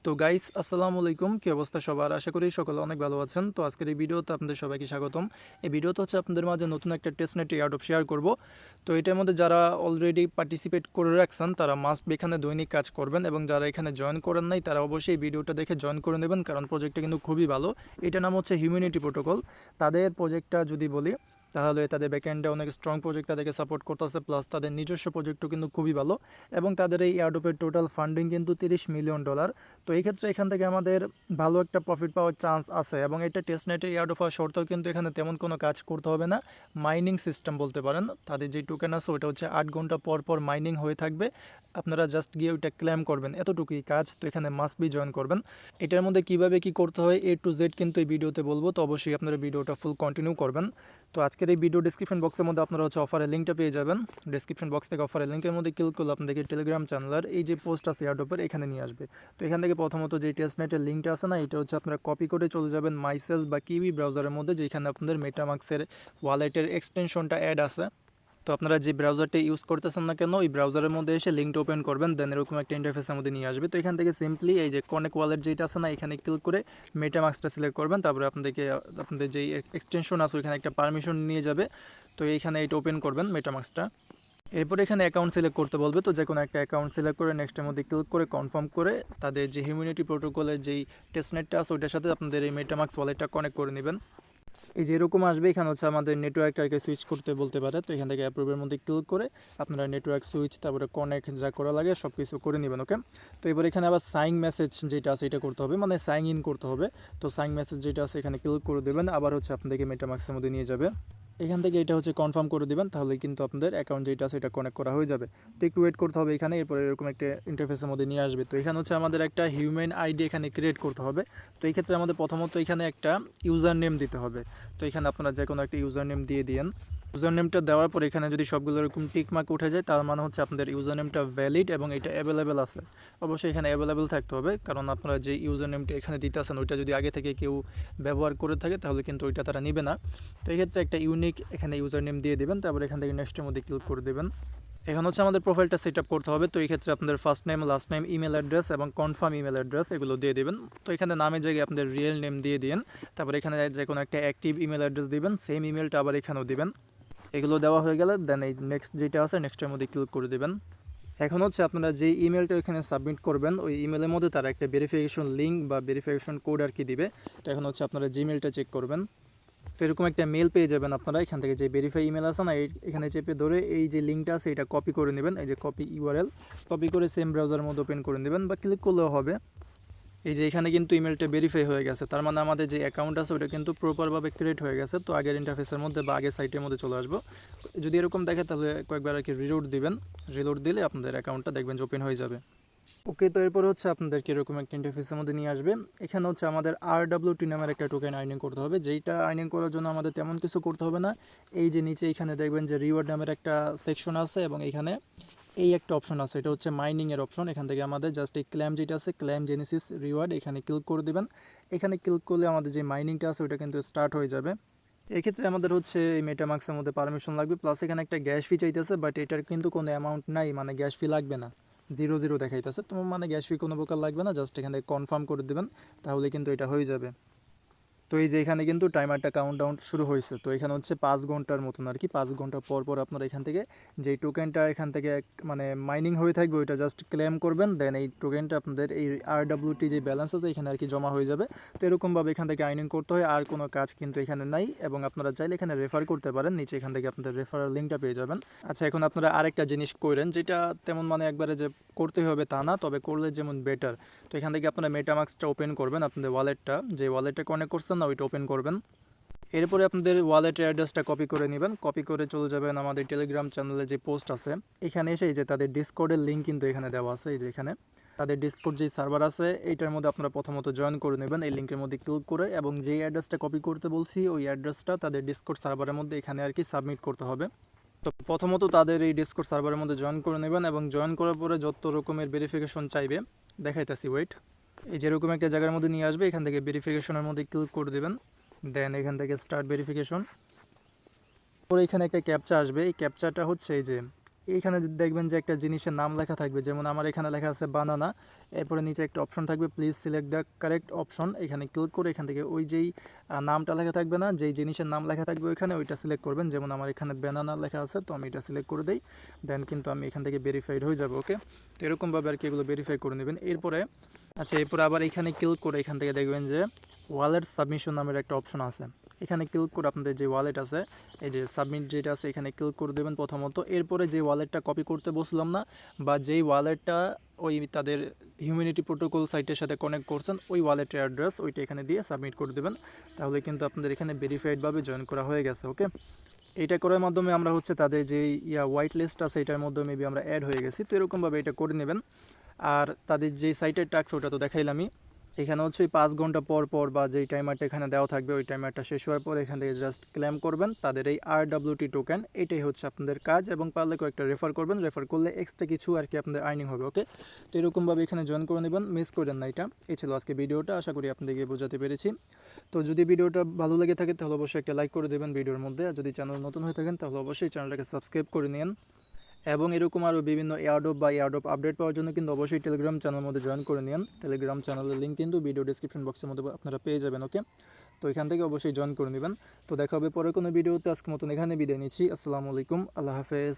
তো গাইস আসসালামু আলাইকুম, কি অবস্থা সবার? আশা করি সকলে অনেক ভালো আছেন। তো আজকের এই ভিডিওতে আপনাদের সবাইকে স্বাগতম। এই ভিডিওতে হচ্ছে আপনাদের মাঝে নতুন একটা টেস্টনেট এয়ারড্রপ শেয়ার করব। তো এটার মধ্যে যারা অলরেডি পার্টিসিপেট করে রাখছেন তারা মাস্ট এখানে দৈনিক কাজ করবেন, এবং যারা এখানে জয়েন করেন নাই তারা অবশ্যই এই ভিডিওটা দেখে জয়েন করে নেবেন, কারণ প্রজেক্টটা কিন্তু খুবই ভালো। এটার নাম হচ্ছে হিউম্যানিটি প্রোটোকল। তাদের প্রজেক্টটা যদি বলি তাহলে তাদের ব্যাকএন্ডে অনেক স্ট্রং প্রজেক্ট তাদেরকে সাপোর্ট করতেছে, প্লাস তাদের নিজস্ব প্রজেক্টও কিন্তু খুবই ভালো, এবং তাদের এই এয়ারড্রপের টোটাল ফান্ডিং কিন্তু $30 মিলিয়ন। তো এই ক্ষেত্রে এখান থেকে আমাদের ভালো একটা প্রফিট পাওয়ার চান্স আছে, এবং এটা টেস্টনেটে এয়ারড্রপ হওয়া সত্ত্বেও কিন্তু এখানে তেমন কোনো কাজ করতে হবে না। মাইনিং সিস্টেম বলতে পারেন, তাদের যে টোকেন আছে ওটা হচ্ছে 8 ঘন্টা পর পর মাইনিং হয়ে থাকবে। আপনারা জাস্ট গিয়ে ওইটা ক্লেম করবেন, এতটুকুই কাজ। তো এখানে মাস্ট বি জয়েন করবেন। এটার মধ্যে কিভাবে কি করতে হয় A to Z কিন্তু এই ভিডিওতে বলবো, তো অবশ্যই আপনারা ভিডিওটা ফুল কন্টিনিউ করবেন। তো আজকের এই ভিডিও ডিসক্রিপশন বক্সের মধ্যে আপনারা হচ্ছে অফারের লিঙ্কটা পেয়ে যাবেন। ডিসক্রিপশন বক্স থেকে অফারের লিঙ্কের মধ্যে ক্লিক করলে আপনাদেরকে টেলিগ্রাম চ্যানেলের এই যে পোস্ট আছে এয়ারড্রপের এখানে নিয়ে আসবে। তো এখান থেকে প্রথমত যে টেস্টনেটের লিঙ্কটা আছে না, এটা হচ্ছে আপনারা কপি করে চলে যাবেন মাইসেলস বা কিউই ব্রাউজারের মধ্যে, যেখানে আপনাদের মেটামাক্সের ওয়ালেটের এক্সটেনশনটা অ্যাড আছে। তো আপনারা যে ব্রাউজারটা ইউজ করতেছেন না কেন, ওই ব্রাউজারের মধ্যে এসে লিঙ্কটা ওপেন করবেন, দেন এরকম একটা ইন্টারফেসের মধ্যে নিয়ে আসবে। তো এখান থেকে সিম্পলি এই যে কনেক্ট ওয়ালেট যেটা আছে না, এখানে ক্লিক করে মেটামাক্সটা সিলেক্ট করবেন। তারপরে আপনাদের যে এক্সটেনশন আছে ওইখানে একটা পারমিশন নিয়ে যাবে। তো এইখানে এটা ওপেন করবেন মেটামাক্সটা। এরপর এখানে অ্যাকাউন্ট সিলেক্ট করতে বলবে, তো যে কোনো একটা অ্যাকাউন্ট সিলেক্ট করে নেক্সটের মধ্যে ক্লিক করে কনফার্ম করে তাদের যে হিউম্যানিটি প্রোটোকলের যেই টেস্টনেটটা আছে ওইটার সাথে আপনাদের এই মেটামাক্স ওয়ালেটটা কানেক্ট করে নেবেন। এই যে এরকম আসবে, এখানে হচ্ছে আমাদের নেটওয়ার্কটাকে সুইচ করতে বলতে পারে। তো এখান থেকে অ্যাপ্রুভের মধ্যে ক্লিক করে আপনারা নেটওয়ার্ক সুইচ তারপরে কানেক্ট যা করা লাগে সব কিছু করে নেবেন। ওকে, তো এবার এখানে আবার সাইন মেসেজ যেটা আছে এটা করতে হবে, মানে সাইন ইন করতে হবে। তো সাইন মেসেজ যেটা আছে এখানে ক্লিক করে দেবেন, আবার হচ্ছে আপনাদেরকে মেটামাক্সের মধ্যে নিয়ে যাবে। এখান থেকে এটা হচ্ছে কনফার্ম করে দেবেন, তাহলে কিন্তু আপনাদের অ্যাকাউন্ট যেটা আছে এটা কানেক্ট করা হয়ে যাবে। তো একটু ওয়েট করতে হবে এখানে, এরপরে এরকম একটা ইন্টারফেসের মধ্যে নিয়ে আসবে। তো এখানে হচ্ছে আমাদের একটা হিউম্যান আইডি এখানে ক্রিয়েট করতে হবে। তো এই ক্ষেত্রে আমাদের প্রথমত এখানে একটা ইউজার নেম দিতে হবে। তো এখানে আপনারা যে কোনো একটা ইউজার নেম দিয়ে দিন। ইউজার নেমটা দেওয়ার পর এখানে যদি সবগুলো এরকম টিকমার্ক উঠে যায় তার মানে হচ্ছে আপনাদের ইউজার নেমটা ভ্যালিড এবং এটা অ্যাভেলেবেল আছে। অবশ্যই এখানে অ্যাভেলেবেল থাকতে হবে, কারণ আপনারা যে ইউজার নেমটা এখানে দিতে আসেন ওইটা যদি আগে থেকে কেউ ব্যবহার করে থাকে তাহলে কিন্তু ওইটা তারা নেবে না। তো এই ক্ষেত্রে একটা ইউনিক এখানে ইউজার নেম দিয়ে দেবেন, তারপর এখান থেকে নেক্সটের মধ্যে ক্লিক করে দেবেন। এখন হচ্ছে আমাদের প্রোফাইলটা সেট আপ করতে হবে। তো এই ক্ষেত্রে আপনাদের first name, last name, email address এবং কনফার্ম ইমেল অ্যাড্রেস এগুলো দিয়ে দেবেন। তো এখানে নামের জায়গায় আপনাদের রিয়েল নেম দিয়ে দিন। তারপর এখানে যে কোনো একটা অ্যাক্টিভ ইমেল অ্যাড্রেস দিবেন, সেম ইমেলটা আবার এখানেও দিবেন। এগুলো দেওয়া হয়ে গেলে দেন এই নেক্সট যেটা আছে নেক্সটের মধ্যে ক্লিক করে দেবেন। এখন হচ্ছে আপনারা যে ইমেলটা এখানে সাবমিট করবেন ওই ইমেলের মধ্যে তারা একটা ভেরিফিকেশন লিঙ্ক বা ভেরিফিকেশন কোড আর কি দিবে। তো এখন হচ্ছে আপনারা জিমেলটা চেক করবেন। তো এরকম একটা মেল পেয়ে যাবেন আপনারা। এখান থেকে যে ভেরিফাই ইমেল আছে না, এখানে চেপে ধরে এই যে লিঙ্কটা আছে এটা কপি করে নেবেন। এই যে কপি ইউআরএল কপি করে সেম ব্রাউজারের মধ্যে ওপেন করে নেবেন বা ক্লিক করলেও হবে। এই যে এখানে কিন্তু ইমেলটা ভেরিফাই হয়ে গেছে, তার মানে আমাদের যে অ্যাকাউন্ট আছে ওটা কিন্তু প্রপারভাবে ক্রিয়েট হয়ে গেছে। তো আগের ইন্টারফেসের মধ্যে বা আগের সাইটের মধ্যে চলে আসবো। যদি এরকম দেখে তাহলে কয়েকবার আর কি রিলোড দিবেন। রিলোড দিলে আপনাদের অ্যাকাউন্টটা দেখবেন যে ওপেন হয়ে যাবে। ওকে, তো এরপর হচ্ছে আপনাদেরকে এরকম একটা ইন্টারফেসের মধ্যে নিয়ে আসবে। এখানে হচ্ছে আমাদের RWT নামের একটা টোকেন আর্নিং করতে হবে, যেইটা আর্নিং করার জন্য আমাদের তেমন কিছু করতে হবে না। এই যে নিচে এখানে দেখবেন যে রিওয়ার্ড নামের একটা সেকশন আছে, এবং এখানে এই একটা অপশন আছে, এটা হচ্ছে মাইনিংয়ের অপশন। এখান থেকে আমাদের জাস্ট এই ক্লেম যেটা আছে ক্লেম জেনেসিস রিওয়ার্ড এখানে ক্লিক করে দেবেন। এখানে ক্লিক করলে আমাদের যে মাইনিংটা আছে ওটা কিন্তু স্টার্ট হয়ে যাবে। এক্ষেত্রে আমাদের হচ্ছে এই মেটামাক্সের মধ্যে পারমিশন লাগবে, প্লাস এখানে একটা গ্যাস ফি চাইতেছে, বাট এটার কিন্তু কোনো অ্যামাউন্ট নাই, মানে গ্যাস ফি লাগবে না। 0 দেখাইতেছে, তো মানে গ্যাস ফি কোনো প্রকার লাগবে না, জাস্ট এখান থেকে কনফার্ম করে দেবেন, তাহলে কিন্তু এটা হয়ে যাবে। তো এই যে এখানে কিন্তু টাইমারটা কাউন্টডাউন শুরু হয়েছে। তো এখানে হচ্ছে 5 ঘন্টার মতন আর কি, 5 ঘন্টা পর পর আপনারা এখান থেকে যেই টোকেনটা এখান থেকে মানে মাইনিং হয়ে থাকবে ওইটা জাস্ট ক্লেম করবেন, দেন এই টোকেনটা আপনাদের এই RWT যে ব্যালেন্স আছে এখানে আর কি জমা হয়ে যাবে। তো এরকমভাবে এখান থেকে আর্নিং করতে হয়, আর কোনো কাজ কিন্তু এখানে নাই। এবং আপনারা চাইলে এখানে রেফার করতে পারেন, নিচে এখান থেকে আপনাদের রেফারের লিঙ্কটা পেয়ে যাবেন। আচ্ছা, এখন আপনারা আরেকটা জিনিস করেন, যেটা তেমন মানে একবারে যে করতে হবে তা না, তবে করলে যেমন বেটার। তো এখান থেকে আপনারা মেটামাক্সটা ওপেন করবেন, আপনাদের ওয়ালেটটা যে ওয়ালেটটা কানেক্ট করছেন না ওইটা ওপেন করবেন। এরপরে আপনাদের ওয়ালেটের অ্যাড্রেসটা কপি করে নেবেন, কপি করে চলে যাবেন আমাদের টেলিগ্রাম চ্যানেলে যে পোস্ট আছে এখানে এসে এই যে তাদের ডিসকর্ডের লিঙ্ক কিন্তু এখানে দেওয়া আছে। এই যে এখানে তাদের ডিসকর্ড যে সার্ভার আছে এইটার মধ্যে আপনারা প্রথমত জয়েন করে নেবেন এই লিঙ্কের মধ্যে ক্লিক করে, এবং যেই অ্যাড্রেসটা কপি করতে বলছি ওই অ্যাড্রেসটা তাদের ডিসকর্ড সার্ভারের মধ্যে এখানে আর কি সাবমিট করতে হবে। তো প্রথমত তাদের এই ডিসকর্ড সার্ভারের মধ্যে জয়েন করে নেবেন, এবং জয়েন করার পরে যত রকমের ভেরিফিকেশন চাইবে দেখাইতেছি, ওয়েট। এই যেরকম একটা জায়গার মধ্যে নিয়ে আসবে, এখান থেকে ভেরিফিকেশনের মধ্যে ক্লিক করে দেবেন, দেন এখান থেকে স্টার্ট ভেরিফিকেশন। পরে এখানে একটা ক্যাপচা আসবে, এই ক্যাপচাটা হচ্ছে এই যে এইখানে দেখবেন যে একটা জিনিসের নাম লেখা থাকবে, যেমন আমার এখানে লেখা আছে বানানা, এরপরে নিচে একটা অপশন থাকবে please select the correct option. এখানে ক্লিক করে এখান থেকে ওই যেই নামটা লেখা থাকবে না, যেই জিনিসের নাম লেখা থাকবে ওইখানে ওইটা সিলেক্ট করবেন। যেমন আমার এখানে বানানা লেখা আছে, তো আমি এটা সিলেক্ট করে দিই, দেন কিন্তু আমি এখান থেকে ভেরিফাইড হয়ে যাবো। ওকে, তো এরকমভাবে আর কি এগুলো ভেরিফাই করে নেবেন। এরপরে এরপরে আবার এখানে ক্লিক করে এখান থেকে দেখবেন যে ওয়ালেট সাবমিশন নামের একটা অপশন আছে। এখানে ক্লিক করে আপনাদের যে ওয়ালেট আছে, এই যে সাবমিট যেটা আছে এখানে ক্লিক করে দেবেন প্রথমত। এরপরে যে ওয়ালেটটা কপি করতে বসলাম না, বা যেই ওয়ালেটটা ওই তাদের হিউম্যানিটি প্রোটোকল সাইটের সাথে কানেক্ট করছেন, ওই ওয়ালেটের অ্যাড্রেস ওইটা এখানে দিয়ে সাবমিট করে দেবেন। তাহলে কিন্তু আপনাদের এখানে ভেরিফাইডভাবে জয়েন করা হয়ে গেছে। ওকে, এইটা করার মাধ্যমে আমরা তাদের যে হোয়াইট লিস্ট আছে এটার মধ্যে মেবি আমরা অ্যাড হয়ে গেছি। তো এরকমভাবে এটা করে নেবেন। আর তাদের যেই সাইটের টাস্ক ওটা তো দেখাইলামই। এখানে ওই 5 ঘন্টা পর পর বা যেই টাইমারটা এখানে দেওয়া থাকবে ওই টাইমারটা শেষ হওয়ার পর এখান থেকে জাস্ট ক্লেম করবেন তাদের এই RWT টোকেন। এটাই আপনাদের কাজ, এবং পারলে কয়েকটা রেফার করবেন, রেফার করলে এক্সট্রা কিছু আর কি আপনাদের আর্নিং হবে। ওকে, তো এরকমভাবে এখানে জয়েন করে নেবেন, মিস করেন না এটা। এই ছিল আজকে ভিডিওটা, আশা করি আপনাদেরকে বোঝাতে পেরেছি। তো যদি ভিডিওটা ভালো লেগে থাকে তাহলে অবশ্যই একটা লাইক করে দেবেন ভিডিওর মধ্যে, আর যদি চ্যানেল নতুন হয়ে থাকেন তাহলে অবশ্যই চ্যানেলটাকে সাবস্ক্রাইব করে নিন। এবং এরকম আরও বিভিন্ন এয়ারড্রপ আপডেট পাওয়ার জন্য কিন্তু অবশ্যই টেলিগ্রাম চ্যানেলের মধ্যে জয়েন করে নিন। টেলিগ্রাম চ্যানেলের লিঙ্ক কিন্তু ভিডিও ডিসক্রিপশন বক্সের মধ্যে আপনারা পেয়ে যাবেন। ওকে, তো এখান থেকে অবশ্যই জয়েন করে নেবেন। তো দেখা হবে পরে কোনো ভিডিওতে, আজকের মতন এখানে বিদায় নিচ্ছি। আসসালামু আলাইকুম, আল্লাহ হাফেজ।